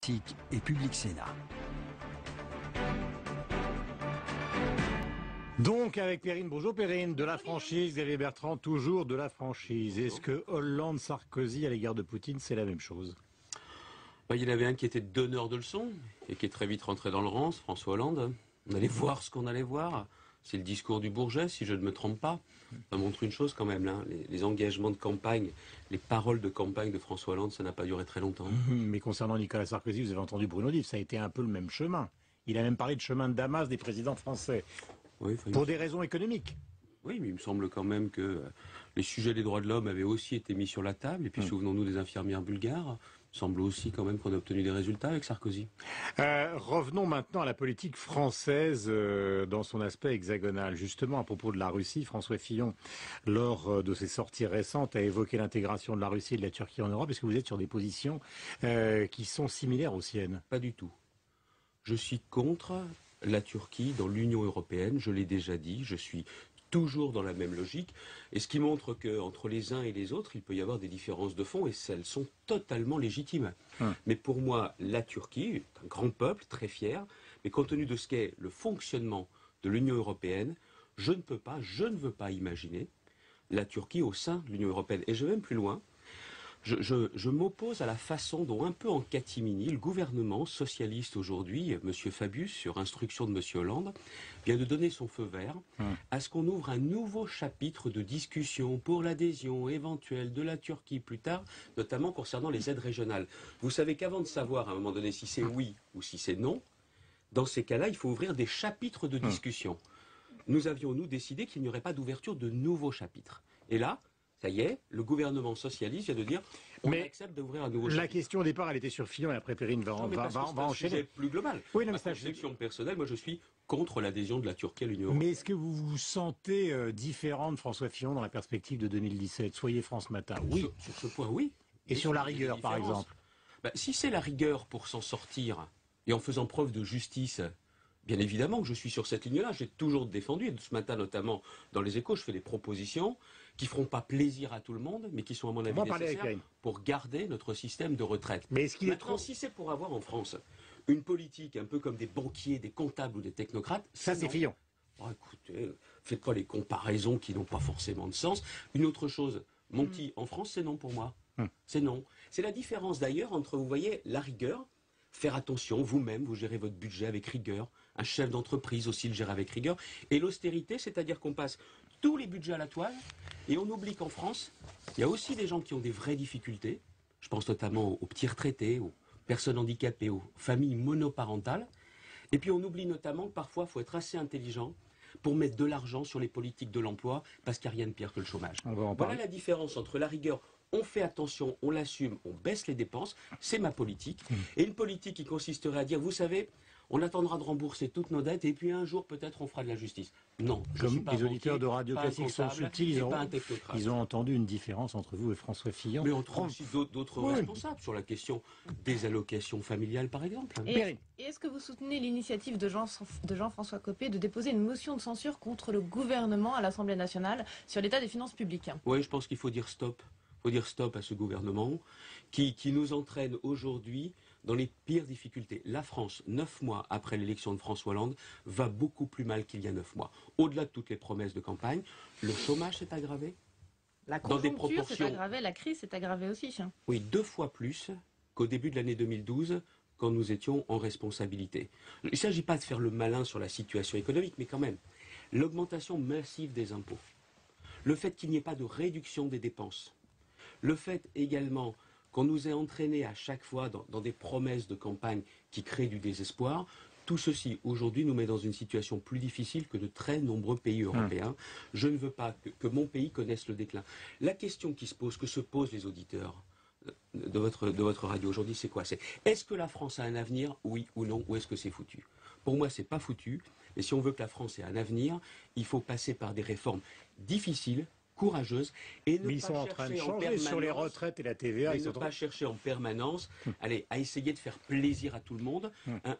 Politique et Public Sénat. Donc avec Perrine, bonjour Perrine, de la franchise, Xavier Bertrand, toujours de la franchise. Est-ce que Hollande-Sarkozy à l'égard de Poutine, c'est la même chose? Il y en avait un qui était donneur de leçons et qui est très vite rentré dans le rang, François Hollande. On allait voir ce qu'on allait voir. C'est le discours du Bourget, si je ne me trompe pas. Ça montre une chose quand même, là. Les engagements de campagne, les paroles de campagne de François Hollande, ça n'a pas duré très longtemps. Mais concernant Nicolas Sarkozy, vous avez entendu Bruno dire, ça a été un peu le même chemin. Il a même parlé de chemin de Damas des présidents français. Oui, pour des raisons économiques. Oui, mais il me semble quand même que les sujets des droits de l'homme avaient aussi été mis sur la table. Et puis souvenons-nous des infirmières bulgares. Il semble aussi quand même qu'on a obtenu des résultats avec Sarkozy. Revenons maintenant à la politique française dans son aspect hexagonal. Justement, à propos de la Russie, François Fillon, lors de ses sorties récentes, a évoqué l'intégration de la Russie et de la Turquie en Europe. Est-ce que vous êtes sur des positions qui sont similaires aux siennes? Pas du tout. Je suis contre la Turquie dans l'Union européenne, je l'ai déjà dit, je suis toujours dans la même logique, et ce qui montre qu'entre les uns et les autres, il peut y avoir des différences de fond, et celles sont totalement légitimes. Mais pour moi, la Turquie est un grand peuple, très fier, mais compte tenu de ce qu'est le fonctionnement de l'Union européenne, je ne veux pas imaginer la Turquie au sein de l'Union européenne. Et je vais même plus loin. Je m'oppose à la façon dont, un peu en catimini, le gouvernement socialiste aujourd'hui, M. Fabius, sur instruction de M. Hollande, vient de donner son feu vert à ce qu'on ouvre un nouveau chapitre de discussion pour l'adhésion éventuelle de la Turquie plus tard, notamment concernant les aides régionales. Vous savez qu'avant de savoir à un moment donné si c'est oui ou si c'est non, dans ces cas-là, il faut ouvrir des chapitres de discussion. Nous avions, nous, décidé qu'il n'y aurait pas d'ouverture de nouveaux chapitres. Et là, ça y est, le gouvernement socialiste vient de dire on accepte d'ouvrir un nouveau chapitre. La question au départ, elle était sur Fillon et après Perrine va enchaîner. C'est un sujet plus global. Oui, non, ma conception personnelle, moi je suis contre l'adhésion de la Turquie à l'Union européenne. Mais est-ce que vous vous sentez différent de François Fillon dans la perspective de 2017? Soyez France Matin. Oui. Sur ce point, oui. Et sur la rigueur, par exemple? Si c'est la rigueur pour s'en sortir et en faisant preuve de justice, bien évidemment que je suis sur cette ligne-là, j'ai toujours défendu, et ce matin notamment dans les Échos, je fais des propositions qui ne feront pas plaisir à tout le monde, mais qui sont à mon avis nécessaires pour garder notre système de retraite. Mais est-ce qu'il est trop... si c'est pour avoir en France une politique un peu comme des banquiers, des comptables ou des technocrates, ça c'est Fillon. Écoutez, faites pas les comparaisons qui n'ont pas forcément de sens. Une autre chose, Monti, en France, c'est non pour moi. C'est non. C'est la différence d'ailleurs entre, vous voyez, la rigueur. Faire attention, vous-même, vous gérez votre budget avec rigueur. Un chef d'entreprise aussi le gère avec rigueur. Et l'austérité, c'est-à-dire qu'on passe tous les budgets à la toile et on oublie qu'en France, il y a aussi des gens qui ont des vraies difficultés. Je pense notamment aux petits retraités, aux personnes handicapées, aux familles monoparentales. Et puis on oublie notamment que parfois, il faut être assez intelligent pour mettre de l'argent sur les politiques de l'emploi parce qu'il n'y a rien de pire que le chômage. Voilà la différence entre la rigueur. On fait attention, on l'assume, on baisse les dépenses, c'est ma politique. Et une politique qui consisterait à dire, vous savez, on attendra de rembourser toutes nos dettes et puis un jour peut-être on fera de la justice. Non, je suis pas les auditeurs de Radio Classique sont subtils, ils ont entendu une différence entre vous et François Fillon. Mais on trouve aussi d'autres responsables sur la question des allocations familiales par exemple. Et est-ce que vous soutenez l'initiative de Jean-François Copé de déposer une motion de censure contre le gouvernement à l'Assemblée nationale sur l'état des finances publiques? Oui, je pense qu'il faut dire stop. Il faut dire stop à ce gouvernement qui nous entraîne aujourd'hui dans les pires difficultés. La France, 9 mois après l'élection de François Hollande, va beaucoup plus mal qu'il y a 9 mois. Au-delà de toutes les promesses de campagne, le chômage s'est aggravé. La conjoncture s'est aggravée, la crise s'est aggravée aussi. Oui, 2 fois plus qu'au début de l'année 2012, quand nous étions en responsabilité. Il ne s'agit pas de faire le malin sur la situation économique, mais quand même, l'augmentation massive des impôts, le fait qu'il n'y ait pas de réduction des dépenses, le fait également qu'on nous ait entraînés à chaque fois dans des promesses de campagne qui créent du désespoir, tout ceci aujourd'hui nous met dans une situation plus difficile que de très nombreux pays européens. Je ne veux pas que mon pays connaisse le déclin. La question qui se pose, que se posent les auditeurs de votre radio aujourd'hui, c'est quoi? C'est est-ce que la France a un avenir, oui ou non, ou est-ce que c'est foutu? Pour moi, c'est pas foutu, mais si on veut que la France ait un avenir, il faut passer par des réformes difficiles, courageuse et ne mais ils sont en train de changer sur les retraites et la TVA. Ils ne pas chercher en permanence à essayer de faire plaisir à tout le monde.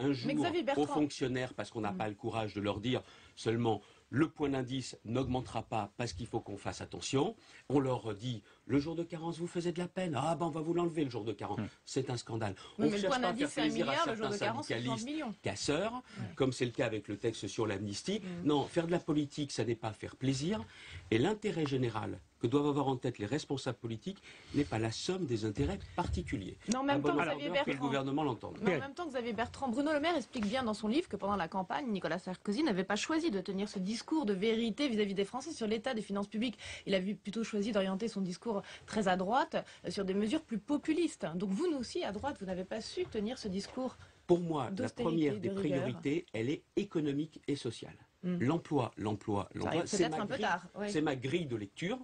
Un jour aux fonctionnaires, parce qu'on n'a pas le courage de leur dire seulement le point d'indice n'augmentera pas parce qu'il faut qu'on fasse attention. On leur dit, le jour de carence vous faisait de la peine. Ah ben on va vous l'enlever le jour de carence. C'est un scandale. Oui, On mais ne le point cherche pas à faire d'indice, c'est 1 plaisir à milliard, le jour certains de carence, c'est 30 syndicalistes millions. casseurs, comme c'est le cas avec le texte sur l'amnistie. Non, faire de la politique, ça n'est pas faire plaisir. Et l'intérêt général que doivent avoir en tête les responsables politiques n'est pas la somme des intérêts particuliers. Mais en même temps, Xavier Que le Bertrand, gouvernement l'entende. mais en même temps, Xavier Bertrand, Bruno Le Maire explique bien dans son livre que pendant la campagne, Nicolas Sarkozy n'avait pas choisi de tenir ce discours de vérité vis-à-vis des Français sur l'état des finances publiques. Il a plutôt choisi d'orienter son discours très à droite sur des mesures plus populistes. Donc vous aussi, à droite, vous n'avez pas su tenir ce discours. Pour moi, la d'austérité, première des de rigueur. priorités, elle est économique et sociale. L'emploi, Ça arrive peut-être un peu tard. Oui. c'est ma grille de lecture.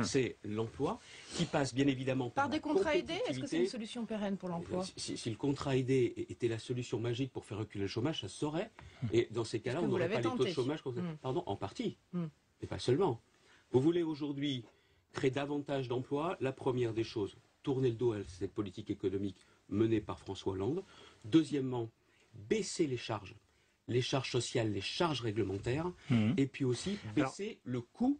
C'est l'emploi qui passe bien évidemment Par la des contrats aidés, est-ce que c'est une compétitivité. solution pérenne pour l'emploi? Si le contrat aidé était la solution magique pour faire reculer le chômage, ça se saurait. Et dans ces cas-là, que on vous n'aurait l'avez pas les taux de tenté. chômage. Pardon, en partie. Mm. Mais pas seulement. Vous voulez aujourd'hui créer davantage d'emplois. La première des choses, tourner le dos à cette politique économique menée par François Hollande. Deuxièmement, baisser les charges sociales, les charges réglementaires. Et puis aussi baisser le coût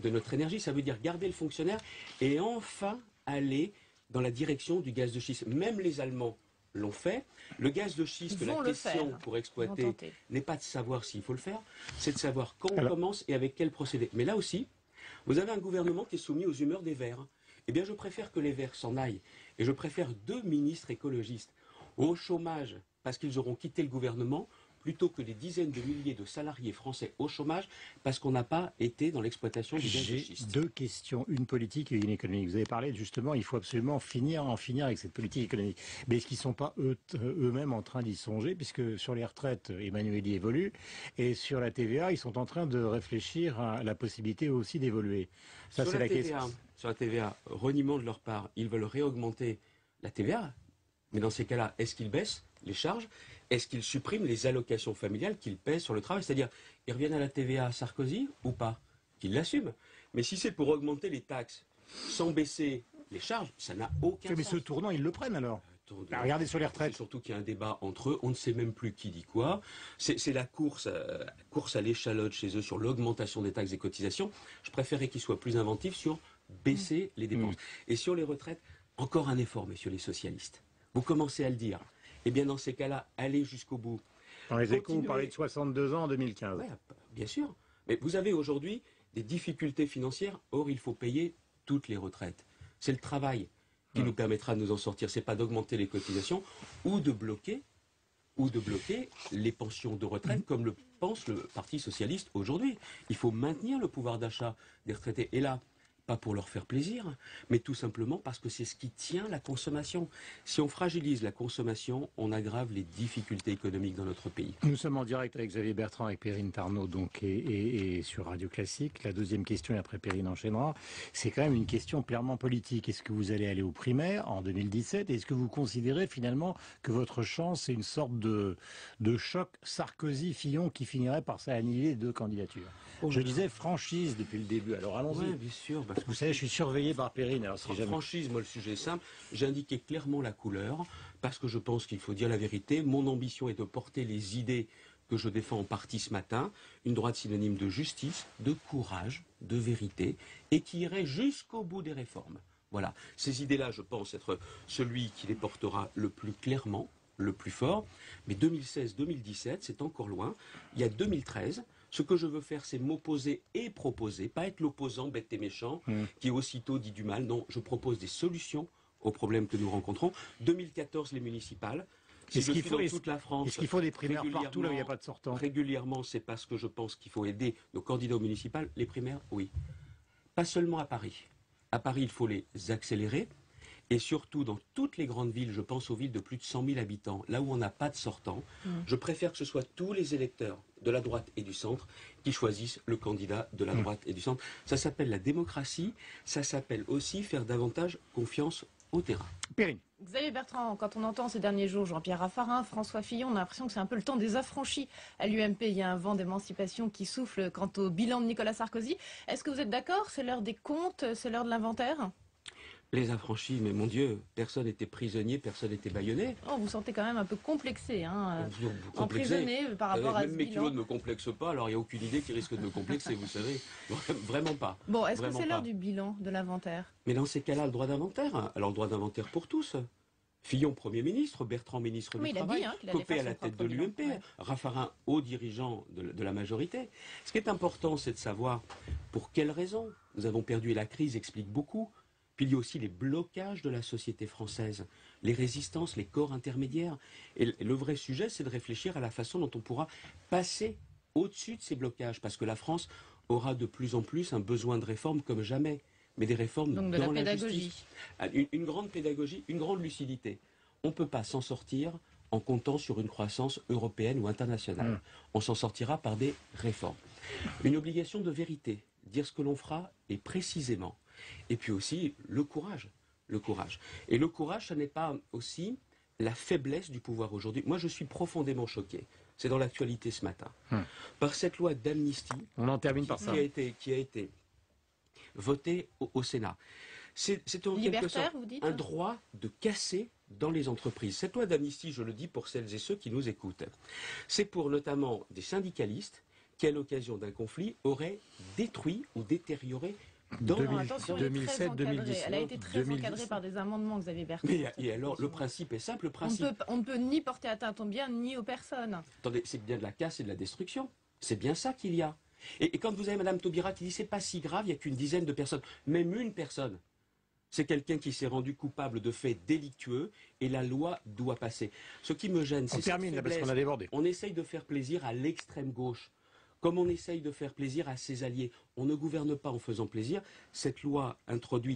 de notre énergie. Ça veut dire garder le fonctionnaire et enfin aller dans la direction du gaz de schiste. Même les Allemands l'ont fait. Le gaz de schiste, la question pour exploiter n'est pas de savoir s'il faut le faire, c'est de savoir quand on commence et avec quel procédé. Mais là aussi, vous avez un gouvernement qui est soumis aux humeurs des Verts. Eh bien, je préfère que les Verts s'en aillent et je préfère 2 ministres écologistes au chômage parce qu'ils auront quitté le gouvernement plutôt que des dizaines de milliers de salariés français au chômage parce qu'on n'a pas été dans l'exploitation du gaz de J'ai schiste. 2 questions, une politique et une économique. Vous avez parlé justement, il faut absolument en finir avec cette politique économique. Mais est-ce qu'ils ne sont pas eux-mêmes en train d'y songer, puisque sur les retraites, Emmanuel y évolue, et sur la TVA, ils sont en train de réfléchir à la possibilité aussi d'évoluer. Ça, c'est la question. Sur la TVA, reniement de leur part, ils veulent réaugmenter la TVA. Mais dans ces cas-là, est-ce qu'ils baissent les charges? Est-ce qu'ils suppriment les allocations familiales qu'ils paient sur le travail? C'est-à-dire, ils reviennent à la TVA à Sarkozy ou pas? Qu'ils l'assument. Mais si c'est pour augmenter les taxes sans baisser les charges, ça n'a aucun Mais sens. ce tournant, ils le prennent alors. Regardez sur les retraites. C'est surtout qu'il y a un débat entre eux, on ne sait même plus qui dit quoi. C'est la course à l'échalote chez eux sur l'augmentation des taxes et cotisations. Je préférais qu'ils soient plus inventifs sur baisser les dépenses. Et sur les retraites, encore un effort, messieurs les socialistes. Vous commencez à le dire. Eh bien, dans ces cas-là, allez jusqu'au bout. Dans les Échos, on parlait de 62 ans en 2015. Oui, bien sûr. Mais vous avez aujourd'hui des difficultés financières. Or, il faut payer toutes les retraites. C'est le travail qui nous permettra de nous en sortir. C'est pas d'augmenter les cotisations ou de bloquer les pensions de retraite comme le pense le Parti socialiste aujourd'hui. Il faut maintenir le pouvoir d'achat des retraités. Et là, pas pour leur faire plaisir, mais tout simplement parce que c'est ce qui tient la consommation. Si on fragilise la consommation, on aggrave les difficultés économiques dans notre pays. Nous sommes en direct avec Xavier Bertrand, avec Perrine Tarnaud donc, et sur Radio Classique. La deuxième question, et après Perrine enchaînera, c'est quand même une question clairement politique. Est-ce que vous allez aller aux primaires en 2017? Est-ce que vous considérez finalement que votre chance, c'est une sorte de choc Sarkozy-Fillon qui finirait par s'annihiler les 2 candidatures? Je disais franchise depuis le début, alors allons-y. Oui, bien sûr. Parce que vous savez, je suis surveillé par Perrine. Alors si jamais... Franchise, moi le sujet est simple. J'ai indiqué clairement la couleur parce que je pense qu'il faut dire la vérité. Mon ambition est de porter les idées que je défends en partie ce matin. Une droite synonyme de justice, de courage, de vérité et qui irait jusqu'au bout des réformes. Voilà. Ces idées-là, je pense être celui qui les portera le plus clairement, le plus fort. Mais 2016-2017, c'est encore loin. Il y a 2013. Ce que je veux faire, c'est m'opposer et proposer, pas être l'opposant bête et méchant, qui aussitôt dit du mal. Non, je propose des solutions aux problèmes que nous rencontrons. 2014, les municipales. Si je suis dans toute la France, est-ce qu'il faut des primaires partout là où il n'y a pas de sortants? Régulièrement, c'est parce que je pense qu'il faut aider nos candidats aux municipales. Les primaires, oui. Pas seulement à Paris. À Paris, il faut les accélérer. Et surtout, dans toutes les grandes villes, je pense aux villes de plus de 100 000 habitants, là où on n'a pas de sortants, je préfère que ce soit tous les électeurs de la droite et du centre qui choisissent le candidat de la droite et du centre. Ça s'appelle la démocratie, ça s'appelle aussi faire davantage confiance au terrain. Perrine. Xavier Bertrand, quand on entend ces derniers jours Jean-Pierre Raffarin, François Fillon, on a l'impression que c'est un peu le temps des affranchis. À l'UMP, il y a un vent d'émancipation qui souffle quant au bilan de Nicolas Sarkozy. Est-ce que vous êtes d'accord? C'est l'heure des comptes, c'est l'heure de l'inventaire? Les affranchis, mais mon Dieu, personne n'était prisonnier, personne n'était bâillonné. Oh, vous sentez quand même un peu complexé, hein, Complexé. emprisonné par rapport à ce Même mes bilan. kilos ne me complexent pas, alors il n'y a aucune idée qui risque de me complexer, vous savez. Vraiment pas. Bon, est-ce que Vraiment c'est l'heure pas. du bilan, de l'inventaire? Mais dans ces cas-là, le droit d'inventaire. Alors le droit d'inventaire pour tous. Fillon, Premier ministre, Bertrand, ministre Mais du il a Travail, dit, hein, qu'il allait Copé faire à la son tête de propre bilan, l'UMP, ouais. Raffarin, haut dirigeant de la majorité. Ce qui est important, c'est de savoir pour quelles raisons nous avons perdu, et la crise explique beaucoup. Puis il y a aussi les blocages de la société française, les résistances, les corps intermédiaires. Et le vrai sujet, c'est de réfléchir à la façon dont on pourra passer au-dessus de ces blocages, parce que la France aura de plus en plus un besoin de réformes comme jamais, mais des réformes Donc de dans la la pédagogie. justice. Une grande pédagogie, une grande lucidité. On ne peut pas s'en sortir en comptant sur une croissance européenne ou internationale. On s'en sortira par des réformes. Une obligation de vérité, dire ce que l'on fera et précisément. Et puis aussi le courage. Le courage. Et le courage, ce n'est pas aussi la faiblesse du pouvoir aujourd'hui. Moi, je suis profondément choqué. C'est dans l'actualité ce matin. Par cette loi d'amnistie On en termine par ça. qui a été votée au Sénat. C'est en quelque Libertaire, sorte vous dites? un droit de casser dans les entreprises. Cette loi d'amnistie, je le dis pour celles et ceux qui nous écoutent, c'est pour notamment des syndicalistes qui, à l'occasion d'un conflit, auraient détruit ou détérioré dans Non, attention, elle est très 2007, encadrée. 2019, Elle a été très 2010. encadrée par des amendements, Xavier Bertrand. Mais cette et alors, le proposition. principe est simple, le On principe. ne peut ni porter atteinte aux biens, ni aux personnes. Attendez, c'est bien de la casse et de la destruction. C'est bien ça qu'il y a. Et quand vous avez Madame Taubira qui dit c'est pas si grave, il n'y a qu'une dizaine de personnes, même une personne, c'est quelqu'un qui s'est rendu coupable de faits délictueux et la loi doit passer. Ce qui me gêne, On c'est cette termine là parce faiblesse. qu'on a débordé. On essaye de faire plaisir à l'extrême gauche, comme on essaye de faire plaisir à ses alliés. On ne gouverne pas en faisant plaisir. Cette loi introduite